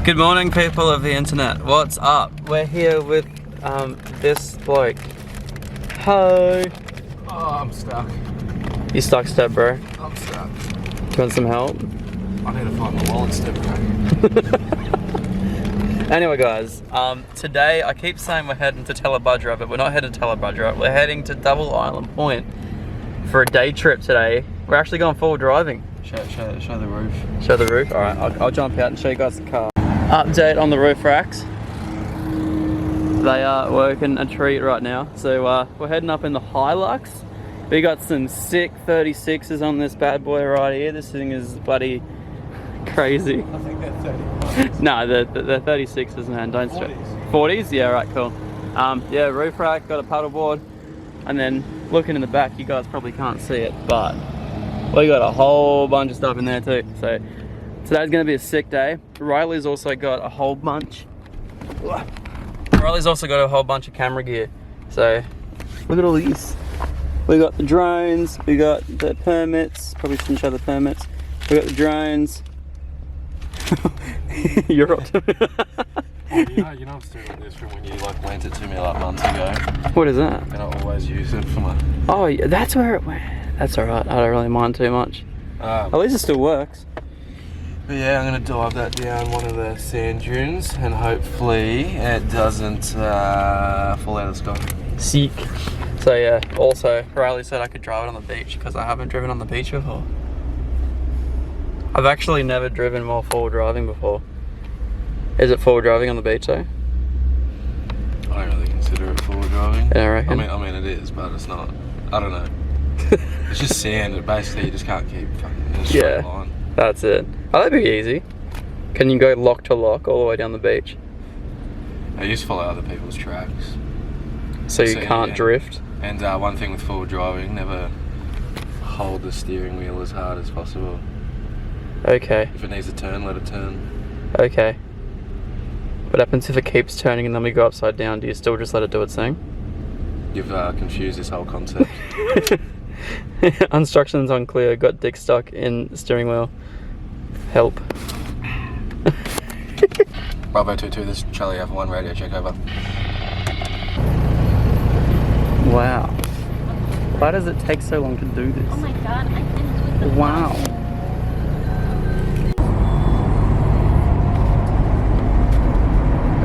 Good morning, people of the internet. What's up? We're here with this bloke. Hi. Oh, I'm stuck. You stuck, step bro? I'm stuck. Do you want some help? I need to find my wallet, step bro. Anyway, guys, today I keep saying we're heading to Telebudgera, but we're not heading to Telebudgera. We're heading to Double Island Point for a day trip today. We're actually going forward driving. Show the roof. Show the roof? Alright, I'll jump out and show you guys the car. Update on the roof racks. They are working a treat right now. So we're heading up in the Hilux. We got some sick 36s on this bad boy right here. This thing is bloody crazy. I think they're 30. No, they're 36s, man. Don't stress. 40s? Yeah, right, cool. Yeah, roof rack, got a paddleboard. And then looking in the back, you guys probably can't see it, but we got a whole bunch of stuff in there too. So today's gonna be a sick day. Riley's also got a whole bunch of camera gear. So look at all these. We got the drones, we got the permits, probably shouldn't show the permits. We got the drones. You're up to You know I'm still in this from when you like lent it to me like months ago. What is that? And I always use it for my... Oh, yeah, that's where it went. That's alright, I don't really mind too much. At least it still works. But yeah, I'm going to dive that down one of the sand dunes and hopefully it doesn't fall out of the sky. Sick. So yeah, also Riley said I could drive it on the beach because I haven't driven on the beach before. I've actually never driven while forward driving before. Is it forward driving on the beach though? I don't really consider it forward driving. Yeah, I reckon. I mean it is, but it's not. I don't know. It's just sand. Basically, you just can't keep fucking in a straight line. That's it. Oh, that'd be easy. Can you go lock to lock all the way down the beach? I used to follow other people's tracks. So you can't drift? And one thing with forward driving, never hold the steering wheel as hard as possible. Okay. If it needs to turn, let it turn. Okay. What happens if it keeps turning and then we go upside down? Do you still just let it do its thing? You've confused this whole concept. Instructions unclear, got dick stuck in steering wheel. Help. Bravo 22, this is Charlie Alpha 1 radio, check over. Wow. Why does it take so long to do this? Oh my god, I finished with the Wow.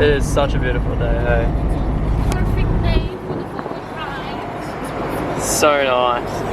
It is such a beautiful day, hey? perfect day for the forward ride. So nice.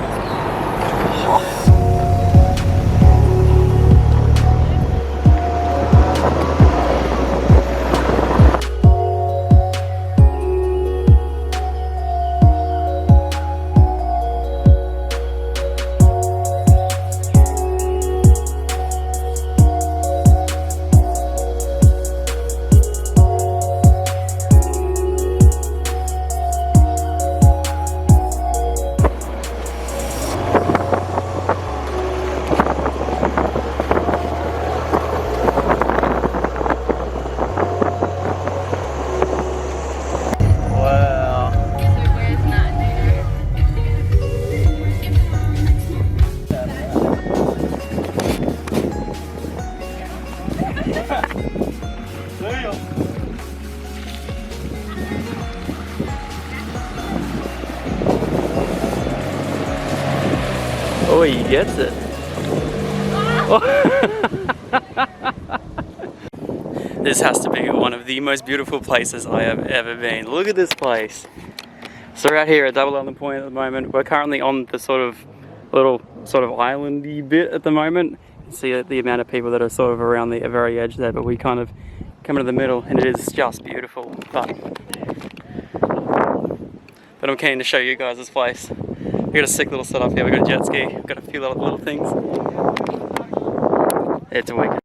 Oh, he gets it. This has to be one of the most beautiful places I have ever been. Look at this place. So we're out here at Double Island Point at the moment. We're currently on the little islandy bit at the moment. You can see the amount of people that are sort of around the very edge there, but we kind of come into the middle and it is just beautiful. But I'm keen to show you guys this place. We got a sick little setup here. We got a jet ski. We've got a few little things. It's a wicked.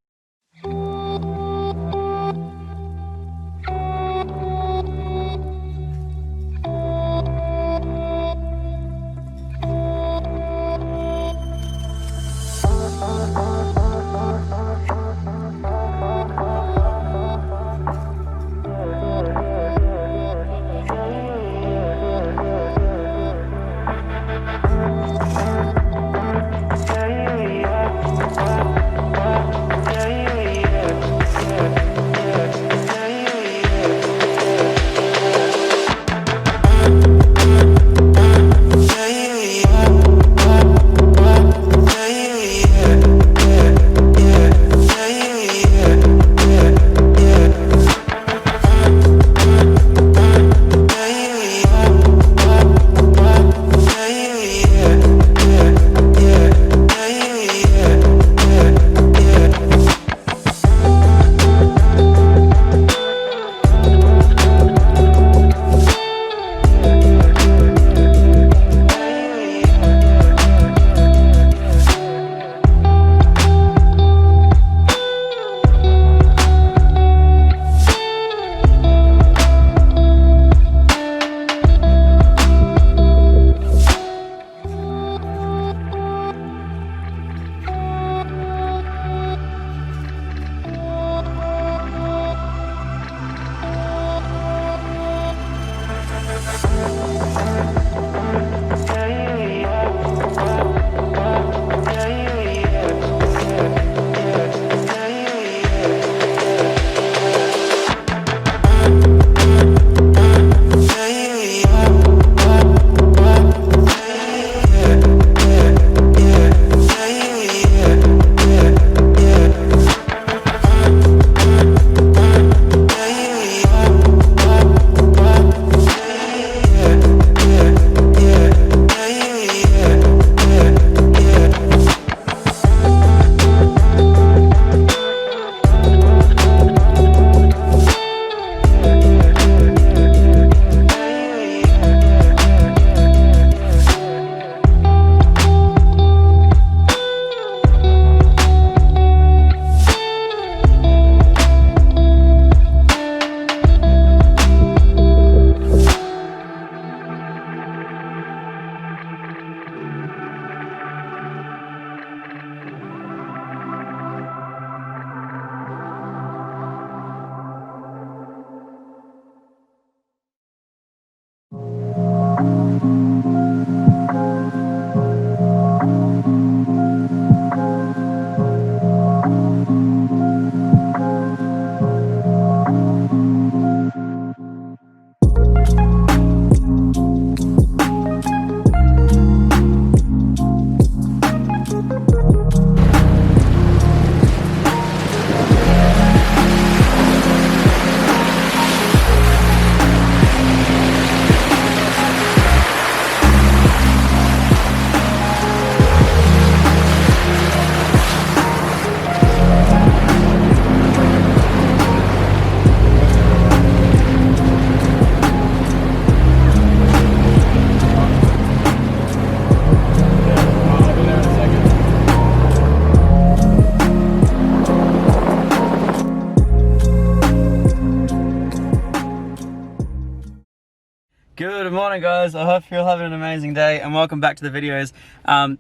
Good morning guys, I hope you're all having an amazing day and welcome back to the videos.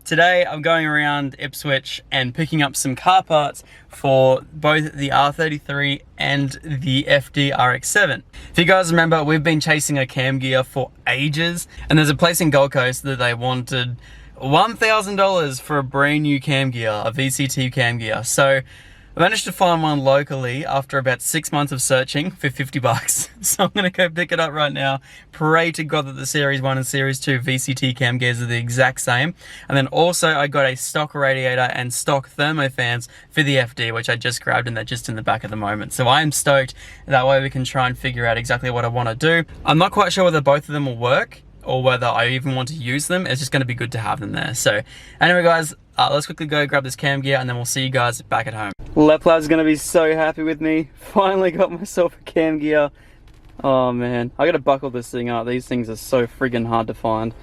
Today I'm going around Ipswich and picking up some car parts for both the R33 and the FD RX-7. If you guys remember, we've been chasing a cam gear for ages, and there's a place in Gold Coast that they wanted $1,000 for a brand new cam gear, a VCT cam gear. So I managed to find one locally after about 6 months of searching for 50 bucks. So I'm gonna go pick it up right now. Pray to God that the Series 1 and Series 2 VCT cam gears are the exact same. And then also I got a stock radiator and stock thermo fans for the FD, which I just grabbed, and they're just in the back at the moment. So I am stoked. That way we can try and figure out exactly what I wanna do. I'm not quite sure whether both of them will work or whether I even want to use them. It's just gonna be good to have them there. So anyway guys, let's quickly go grab this cam gear and then we'll see you guys back at home. Leplav's gonna be so happy with me. Finally got myself a cam gear. Oh man, I gotta buckle this thing up. These things are so friggin' hard to find.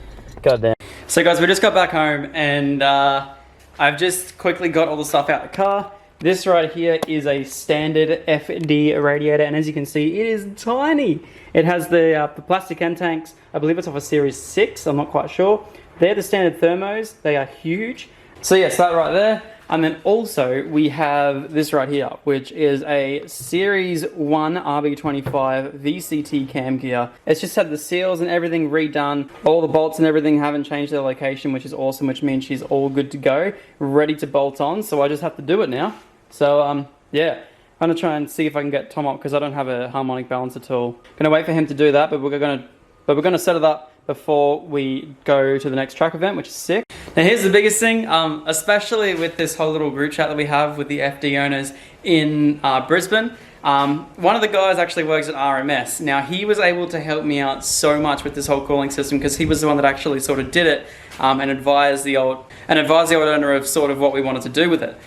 God damn. So guys, we just got back home and I've just quickly got all the stuff out the car. This right here is a standard FD radiator, and as you can see, it is tiny. It has the plastic end tanks. I believe it's off a Series 6, I'm not quite sure. They're the standard thermos, they are huge. So yes, that right there. And then also we have this right here, which is a Series 1 RB25 VCT cam gear. It's just had the seals and everything redone. All the bolts and everything haven't changed their location, which is awesome, which means she's all good to go, ready to bolt on. So I just have to do it now. So yeah, I'm gonna try and see if I can get Tom up because I don't have a harmonic balancer tool. Gonna wait for him to do that, but we're gonna set it up before we go to the next track event, which is sick. Now here's the biggest thing, especially with this whole little group chat that we have with the FD owners in Brisbane. One of the guys actually works at RMS. Now he was able to help me out so much with this whole cooling system because he was the one that actually sort of did it and advised the old owner of sort of what we wanted to do with it.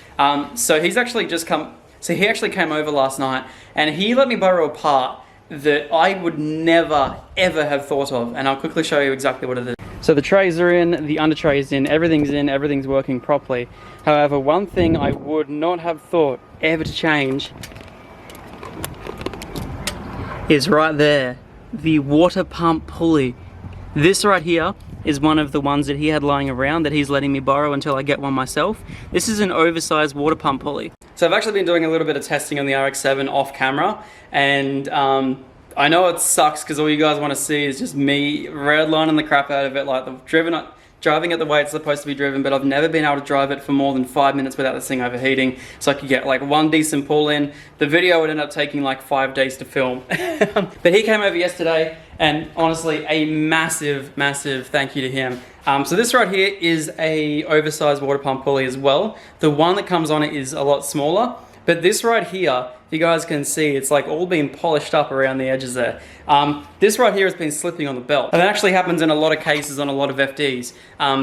So he's actually just come. So he actually came over last night and he let me borrow a part that I would never ever have thought of, and I'll quickly show you exactly what it is. So the trays are in, the under tray is in, everything's working properly. However, one thing I would not have thought ever to change is right there, the water pump pulley. This right here is one of the ones that he had lying around that he's letting me borrow until I get one myself. This is an oversized water pump pulley. So I've actually been doing a little bit of testing on the RX-7 off camera, and I know it sucks because all you guys want to see is just me redlining the crap out of it, like driving it the way it's supposed to be driven, but I've never been able to drive it for more than 5 minutes without this thing overheating, so I could get like one decent pull in. The video would end up taking like 5 days to film. But he came over yesterday, and honestly, a massive thank you to him. So this right here is a oversized water pump pulley as well. The one that comes on it is a lot smaller, but this right here, if you guys can see, it's like all been polished up around the edges there. This right here has been slipping on the belt. And that actually happens in a lot of cases on a lot of FDs.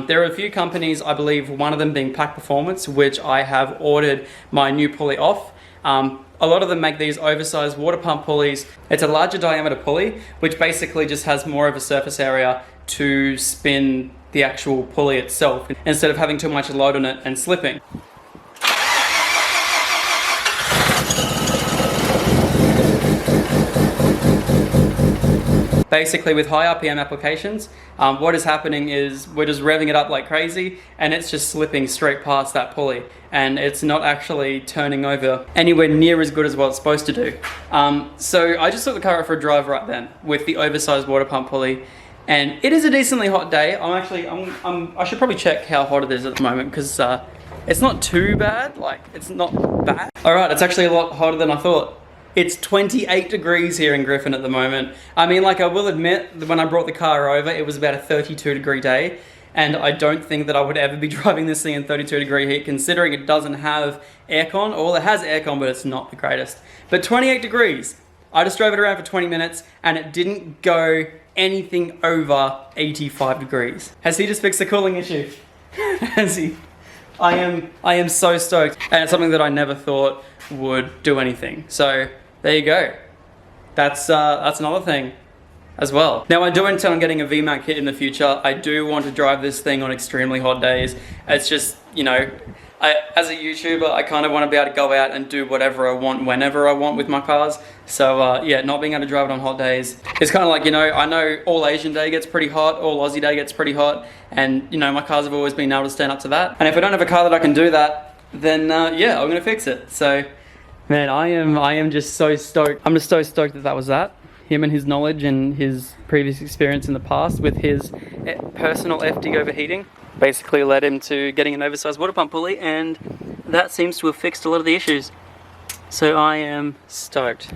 There are a few companies, I believe one of them being Pack Performance, which I have ordered my new pulley off. A lot of them make these oversized water pump pulleys. It's a larger diameter pulley, which basically just has more of a surface area to spin the actual pulley itself, instead of having too much load on it and slipping. Basically with high RPM applications, what is happening is we're just revving it up like crazy and it's just slipping straight past that pulley, and it's not actually turning over anywhere near as good as what it's supposed to do. So I just took the car out for a drive right then with the oversized water pump pulley, and it is a decently hot day. I should probably check how hot it is at the moment because it's not too bad, like it's not bad. All right, it's actually a lot hotter than I thought. It's 28 degrees here in Griffin at the moment. I mean, like I will admit that when I brought the car over, it was about a 32 degree day. And I don't think that I would ever be driving this thing in 32 degree heat, considering it doesn't have aircon. Well, it has aircon, but it's not the greatest. But 28 degrees. I just drove it around for 20 minutes and it didn't go anything over 85 degrees. Has he just fixed the cooling issue? Has he? I am so stoked. And it's something that I never thought would do anything. So there you go. That's another thing as well. Now I do intend on getting a VMAX kit in the future. I do want to drive this thing on extremely hot days. It's just, you know, as a YouTuber, I kind of want to be able to go out and do whatever I want, whenever I want with my cars. So yeah, not being able to drive it on hot days, it's kind of like, you know, I know all Asian day gets pretty hot, all Aussie day gets pretty hot, and you know, my cars have always been able to stand up to that. And if I don't have a car that I can do that, then yeah, I'm gonna fix it. So man, I am just so stoked. I'm just so stoked that that was that. Him and his knowledge and his previous experience in the past with his personal FD overheating basically led him to getting an oversized water pump pulley, and that seems to have fixed a lot of the issues. So I am stoked.